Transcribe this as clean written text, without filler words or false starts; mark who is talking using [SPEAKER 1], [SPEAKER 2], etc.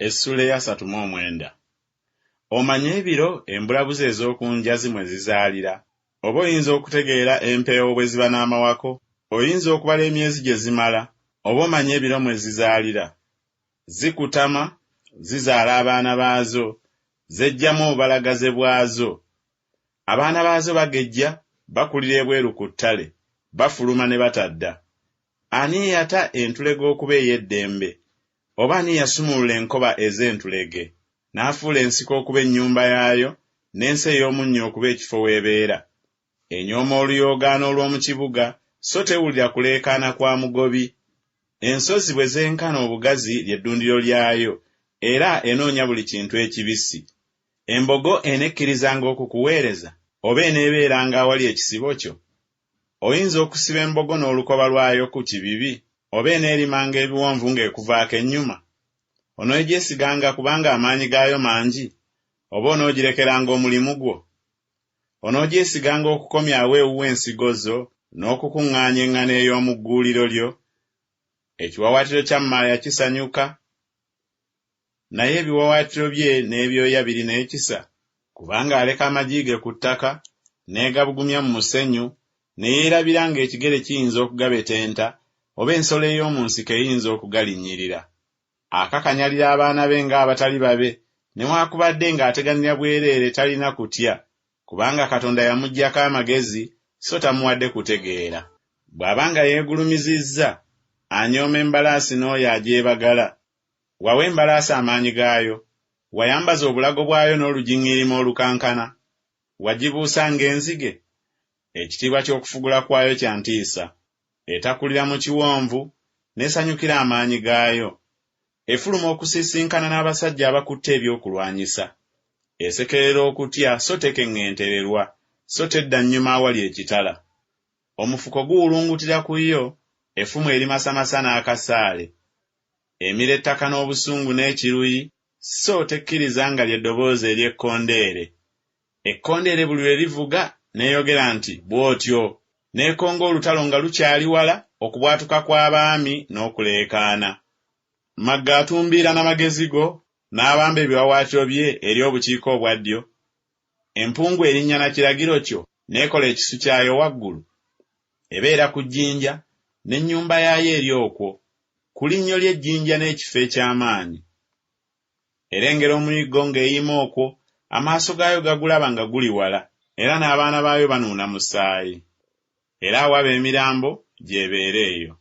[SPEAKER 1] Essula ya 39. Omanye ebiro embulabuzi ez'oku njazi mwe zizaalira? Oba oyinza okutegeera empeewo bwe ziba n'amawako? Oyinza okubala emyezi gye zimala? Oba omanye ebiro mwe zizaalira? Zikutama, zizaala abaana baazo, zejjamu obubalagaze bwazo. Abaana baazo bagejja, bakulira ebweru ku ttale, bafuluma ne batadda. Ani yata entulege okuba ey'eddembe? Oba ani yasumulula enkoba ez'entulege, n'afuula ensiko okuba ennyumba yaayo, n'ensi ey'omunnyo okuba ekifo w'ebeera? Enyooma oluyoogaano olw'omu kibuga, so tewulira kuleekaana kwa mugobi. Ensozi bwe zenkana obugazi ly'eddundiro lyayo, era enoonya buli kintu ekibisi. Embogo enekkirizanga okukuweereza, oba eneebeeranga awali ekisibo kyo? Oyinza okusiba embogo n'olukoba lwayo ku kibibi, oba eneerimanga ebiwonvu ng'ekuvaako ennyuma? Onoogy'esiganga kubanga amaanyi gaayo mangi, oba onoogirekeranga omulimu gwo? Onoogy'esiganga okukomyawo ewuwa ensigo zo n'okukuŋŋaanya eŋŋaano ey'omu gguuliro lyo? Ekiwawaatiro kya Maaya kisanyuka, naye ebiwawaatiro bye n'ebyoya birina ekisa, kubanga aleka amagi ge ku ttaka, n'egabugumya mu musenyu, ne yeerabira ng'ekigere kiyinza okugabetenta, oba ensolo ey'omu nsiko eyinza okugalinnyirira. Akakanyalira abaana be ng'abatali babe, newaakubadde ng'ateganira bwereere talina kutya, kubanga Katonda yamuggyako amagezi, so tamuwadde kutegeera. Bw'aba nga yeegulumizizza, anyooma embalaasi n'oyo agyebagala. Wawa embalaasi amaanyi gaayo, wayambaza obulago bwayo n'olujiŋŋirima olukankana, wagibuusa ng'enzige. Ekitiibwa ky'okufugula kwayo kya ntiisa. Etakulira mu kiwonvu, n'esanyukira amaanyi gaayo. Efuluma okusisinkana n'abasajja abakutte ebyokulwanyisa. Esekerera okutya, so tekeŋŋentererwa, so tedda nnyuma awali ekitala. Omufuko guwulungutira ku yo, effumu erimasamasa n'akasaale. Emira ettaka n'obusungu n'ekiruyi, so tekkiriza nga ly'eddoboozi ery'ekkondeere. Ekkondeere buli lwe livuga n'eyogera nti bw'otyo, n'ekonga olutalo nga lukyali wala okubwatuka kw'abaami n'okuleekaana. Magga atumbiira n'amagezi go, n'abamba ebiwawaatiro bye eri obukiiko obwa ddyo. Empungu erinnya na kiragiro kyo, n'ekola ekisu kyayo waggulu. Ebeera ku jjinja, n'ennyumba yaayo eri okwo, ku linnyo ly'ejjinja n'ekifo eky'amaanyi. Erengera omuyiggo ng'eyima okwo, amaaso gaayo gagulaba nga guli wala, era n'abaana baayo banuuna musaayi. Era awaba emirambo gy'ebeera eyo.